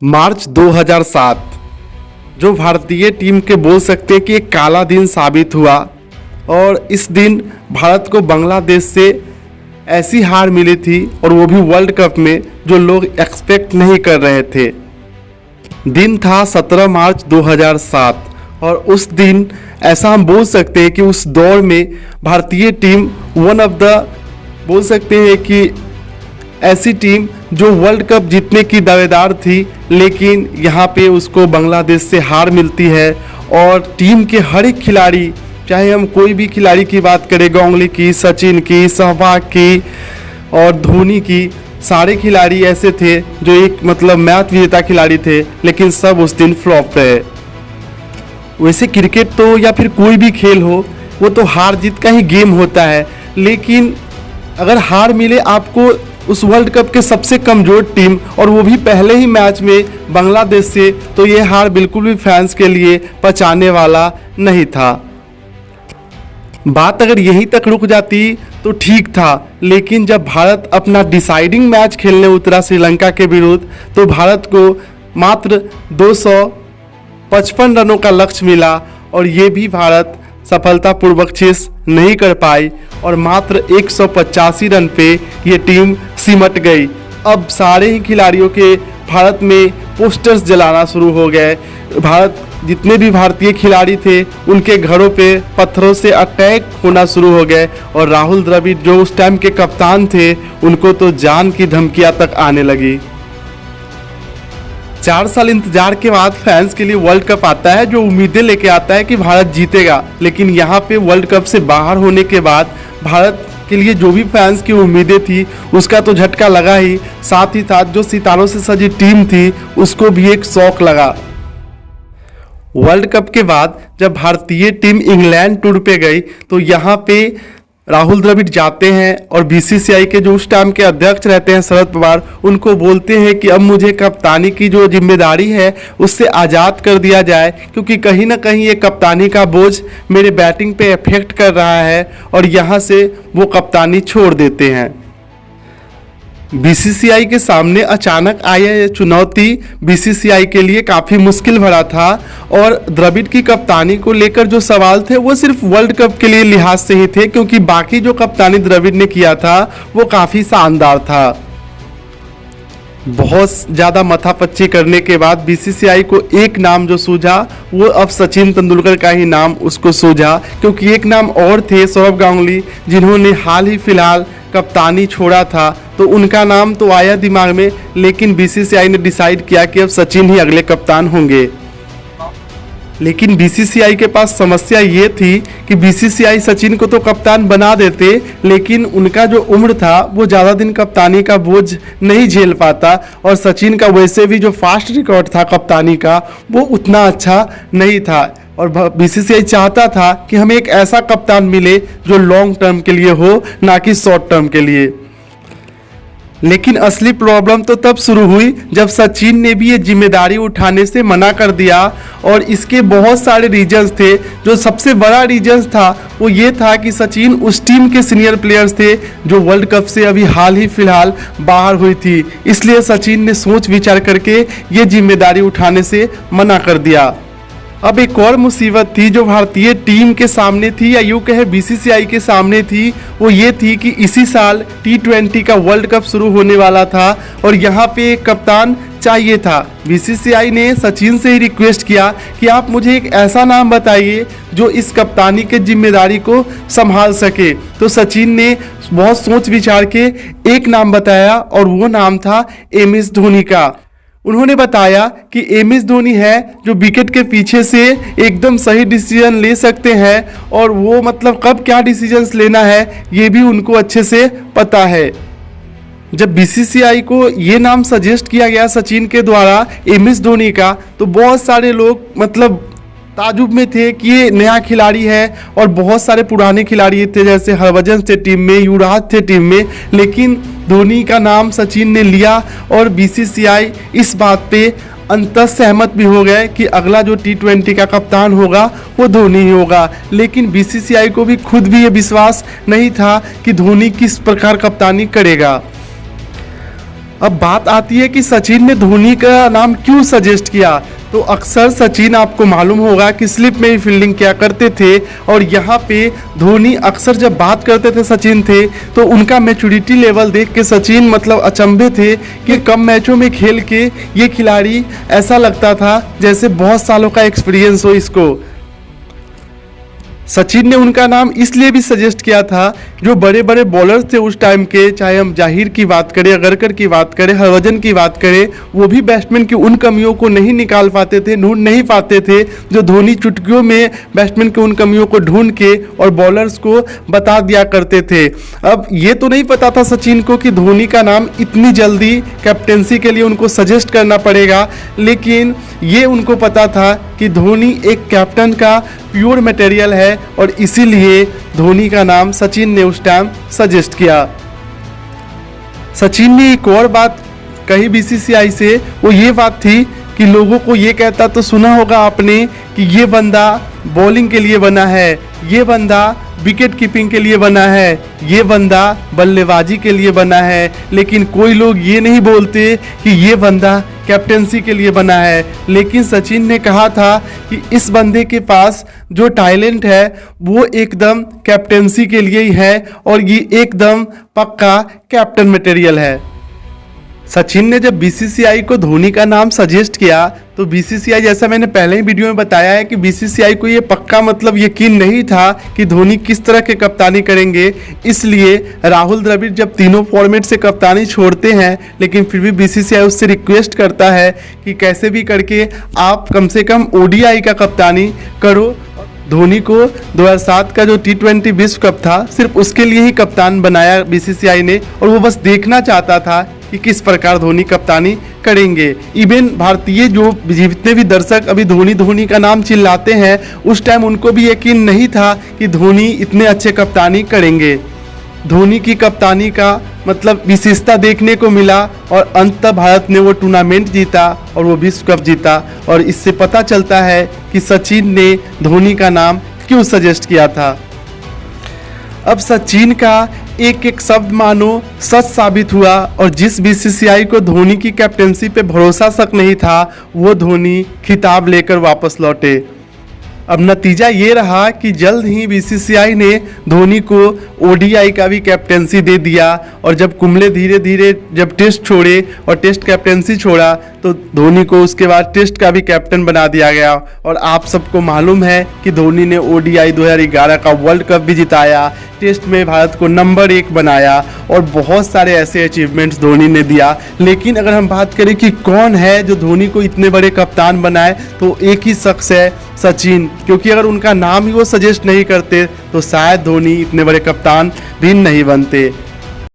मार्च 2007 जो भारतीय टीम के बोल सकते हैं कि एक काला दिन साबित हुआ और इस दिन भारत को बांग्लादेश से ऐसी हार मिली थी और वो भी वर्ल्ड कप में जो लोग एक्सपेक्ट नहीं कर रहे थे। दिन था 17 मार्च 2007 और उस दिन ऐसा हम बोल सकते हैं कि उस दौर में भारतीय टीम वन ऑफ द बोल सकते हैं कि ऐसी टीम जो वर्ल्ड कप जीतने की दावेदार थी, लेकिन यहाँ पे उसको बांग्लादेश से हार मिलती है। और टीम के हर एक खिलाड़ी, चाहे हम कोई भी खिलाड़ी की बात करें, गांगुली की, सचिन की, सहवाग की और धोनी की, सारे खिलाड़ी ऐसे थे जो एक मैच विजेता खिलाड़ी थे, लेकिन सब उस दिन फ्लॉप रहे। वैसे क्रिकेट तो या फिर कोई भी खेल हो, वो तो हार जीत का ही गेम होता है, लेकिन अगर हार मिले आपको उस वर्ल्ड कप के सबसे कमज़ोर टीम और वो भी पहले ही मैच में बांग्लादेश से, तो ये हार बिल्कुल भी फैंस के लिए पचाने वाला नहीं था। बात अगर यहीं तक रुक जाती तो ठीक था, लेकिन जब भारत अपना डिसाइडिंग मैच खेलने उतरा श्रीलंका के विरुद्ध, तो भारत को मात्र 255 रनों का लक्ष्य मिला और ये भी भारत सफलतापूर्वक चेस नहीं कर पाई और मात्र 185 रन पे ये टीम सिमट गई। अब सारे ही खिलाड़ियों के भारत में पोस्टर्स जलाना शुरू हो गए। भारत जितने भी भारतीय खिलाड़ी थे उनके घरों पे पत्थरों से अटैक होना शुरू हो गए और राहुल द्रविड़ जो उस टाइम के कप्तान थे, उनको तो जान की धमकियां तक आने लगी। 4 साल इंतजार के बाद फैंस के लिए वर्ल्ड कप आता है, जो उम्मीदें लेके आता है कि भारत जीतेगा, लेकिन यहाँ पे वर्ल्ड कप से बाहर होने के बाद भारत के लिए जो भी फैंस की उम्मीदें थी उसका तो झटका लगा ही, साथ ही साथ जो सितारों से सजी टीम थी उसको भी एक शौक लगा। वर्ल्ड कप के बाद जब भारतीय टीम इंग्लैंड टूर पे गई, तो यहाँ पे राहुल द्रविड़ जाते हैं और बीसीसीआई के जो उस टाइम के अध्यक्ष रहते हैं शरद पवार, उनको बोलते हैं कि अब मुझे कप्तानी की जो जिम्मेदारी है उससे आज़ाद कर दिया जाए, क्योंकि कहीं ना कहीं ये कप्तानी का बोझ मेरे बैटिंग पे इफेक्ट कर रहा है, और यहाँ से वो कप्तानी छोड़ देते हैं। बीसीसीआई के सामने अचानक आया ये चुनौती बीसीसीआई के लिए काफ़ी मुश्किल भरा था और द्रविड़ की कप्तानी को लेकर जो सवाल थे वो सिर्फ वर्ल्ड कप के लिए लिहाज से ही थे, क्योंकि बाकी जो कप्तानी द्रविड़ ने किया था वो काफ़ी शानदार था। बहुत ज़्यादा माथापच्ची करने के बाद बीसीसीआई को एक नाम जो सूझा वो अब सचिन तेंदुलकर का ही नाम उसको सूझा, क्योंकि एक नाम और थे सौरव गांगुली, जिन्होंने हाल ही फिलहाल कप्तानी छोड़ा था, तो उनका नाम तो आया दिमाग में, लेकिन बीसीसीआई ने डिसाइड किया कि अब सचिन ही अगले कप्तान होंगे। लेकिन बीसीसीआई के पास समस्या ये थी कि बीसीसीआई सचिन को तो कप्तान बना देते, लेकिन उनका जो उम्र था वो ज़्यादा दिन कप्तानी का बोझ नहीं झेल पाता, और सचिन का वैसे भी जो फास्ट रिकॉर्ड था कप्तानी का वो उतना अच्छा नहीं था, और बीसीसीआई चाहता था कि हमें एक ऐसा कप्तान मिले जो लॉन्ग टर्म के लिए हो, ना कि शॉर्ट टर्म के लिए। लेकिन असली प्रॉब्लम तो तब शुरू हुई जब सचिन ने भी ये जिम्मेदारी उठाने से मना कर दिया, और इसके बहुत सारे रीजंस थे। जो सबसे बड़ा रीजंस था वो ये था कि सचिन उस टीम के सीनियर प्लेयर्स थे जो वर्ल्ड कप से अभी हाल ही फिलहाल बाहर हुई थी, इसलिए सचिन ने सोच विचार करके ये जिम्मेदारी उठाने से मना कर दिया। अब एक और मुसीबत थी जो भारतीय टीम के सामने थी, या यूँ कहे बीसीसीआई के सामने थी, वो ये थी कि इसी साल T20 का वर्ल्ड कप शुरू होने वाला था और यहाँ पे एक कप्तान चाहिए था। बीसीसीआई ने सचिन से ही रिक्वेस्ट किया कि आप मुझे एक ऐसा नाम बताइए जो इस कप्तानी के जिम्मेदारी को संभाल सके। तो सचिन ने बहुत सोच विचार के एक नाम बताया और वो नाम था MS धोनी का। उन्होंने बताया कि MS धोनी है जो विकेट के पीछे से एकदम सही डिसीजन ले सकते हैं, और वो कब क्या डिसीजंस लेना है ये भी उनको अच्छे से पता है। जब बीसीसीआई को ये नाम सजेस्ट किया गया सचिन के द्वारा MS धोनी का, तो बहुत सारे लोग ताजुब में थे कि ये नया खिलाड़ी है, और बहुत सारे पुराने खिलाड़ी थे जैसे हरभजन थे टीम में, युवराज थे टीम में, लेकिन धोनी का नाम सचिन ने लिया और बीसीसीआई इस बात पे अंततः सहमत भी हो गए कि अगला जो T20 का कप्तान होगा वो धोनी ही होगा। लेकिन बीसीसीआई को भी खुद भी ये विश्वास नहीं था कि धोनी किस प्रकार कप्तानी करेगा। अब बात आती है कि सचिन ने धोनी का नाम क्यों सजेस्ट किया। तो अक्सर सचिन आपको मालूम होगा कि स्लिप में ही फील्डिंग किया करते थे और यहाँ पे धोनी अक्सर जब बात करते थे सचिन थे तो उनका मैच्योरिटी लेवल देख के सचिन मतलब अचंभे थे कि कम मैचों में खेल के ये खिलाड़ी ऐसा लगता था जैसे बहुत सालों का एक्सपीरियंस हो इसको। सचिन ने उनका नाम इसलिए भी सजेस्ट किया था, जो बड़े बड़े बॉलर्स थे उस टाइम के, चाहे हम जाहिर की बात करें, अगरकर की बात करें, हरभजन की बात करें, वो भी बैट्समैन की उन कमियों को नहीं निकाल पाते थे, ढूंढ नहीं पाते थे, जो धोनी चुटकियों में बैट्समैन की उन कमियों को ढूंढ के और बॉलर्स को बता दिया करते थे। अब ये तो नहीं पता था सचिन को कि धोनी का नाम इतनी जल्दी कैप्टेंसी के लिए उनको सजेस्ट करना पड़ेगा, लेकिन ये उनको पता था कि धोनी एक कैप्टन का प्योर मटेरियल है और इसीलिए धोनी का नाम सचिन ने उस टाइम सजेस्ट किया। सचिन ने एक और बात कही बीसीसीआई से, वो ये बात थी कि लोगों को ये कहता तो सुना होगा आपने कि ये बंदा बॉलिंग के लिए बना है, ये बंदा विकेट कीपिंग के लिए बना है, ये बंदा बल्लेबाजी के लिए बना है, लेकिन कोई लोग ये नहीं बोलते कि ये बंदा कैप्टेंसी के लिए बना है। लेकिन सचिन ने कहा था कि इस बंदे के पास जो टैलेंट है वो एकदम कैप्टेंसी के लिए ही है और ये एकदम पक्का कैप्टन मटेरियल है। सचिन ने जब बीसीसीआई को धोनी का नाम सजेस्ट किया तो बीसीसीआई, जैसा मैंने पहले ही वीडियो में बताया है कि बीसीसीआई को ये पक्का मतलब यकीन नहीं था कि धोनी किस तरह के कप्तानी करेंगे, इसलिए राहुल द्रविड़ जब तीनों फॉर्मेट से कप्तानी छोड़ते हैं लेकिन फिर भी बीसीसीआई उससे रिक्वेस्ट करता है कि कैसे भी करके आप कम से कम ओडीआई का कप्तानी करो। धोनी को 2007 का जो T20 विश्व कप था सिर्फ उसके लिए ही कप्तान बनाया बीसीसीआई ने और वो बस देखना चाहता था कि किस प्रकार धोनी कप्तानी करेंगे। इवन भारतीय जो जितने भी दर्शक अभी धोनी धोनी का नाम चिल्लाते हैं उस टाइम उनको भी यकीन नहीं था कि धोनी इतने अच्छे कप्तानी करेंगे। धोनी की कप्तानी का मतलब विशेषता देखने को मिला और अंततः भारत ने वो टूर्नामेंट जीता और वो विश्व कप जीता और इससे पता चलता है कि सचिन ने धोनी का नाम क्यों सजेस्ट किया था। अब सचिन का एक एक शब्द मानो सच साबित हुआ और जिस बीसीसीआई को धोनी की कैप्टेंसी पे भरोसा तक नहीं था वो धोनी खिताब लेकर वापस लौटे। अब नतीजा ये रहा कि जल्द ही बीसीसीआई ने धोनी को ओडीआई का भी कैप्टेंसी दे दिया और जब कुंबले धीरे धीरे जब टेस्ट छोड़े और टेस्ट कैप्टेंसी छोड़ा तो धोनी को उसके बाद टेस्ट का भी कैप्टन बना दिया गया। और आप सबको मालूम है कि धोनी ने ओडीआई 2011 का वर्ल्ड कप भी जिताया, टेस्ट में भारत को नंबर 1 बनाया और बहुत सारे ऐसे अचीवमेंट्स धोनी ने दिया। लेकिन अगर हम बात करें कि कौन है जो धोनी को इतने बड़े कप्तान बनाए तो एक ही शख्स है, सचिन, क्योंकि अगर उनका नाम ही वो सजेस्ट नहीं करते तो शायद धोनी इतने बड़े कप्तान भी नहीं बनते।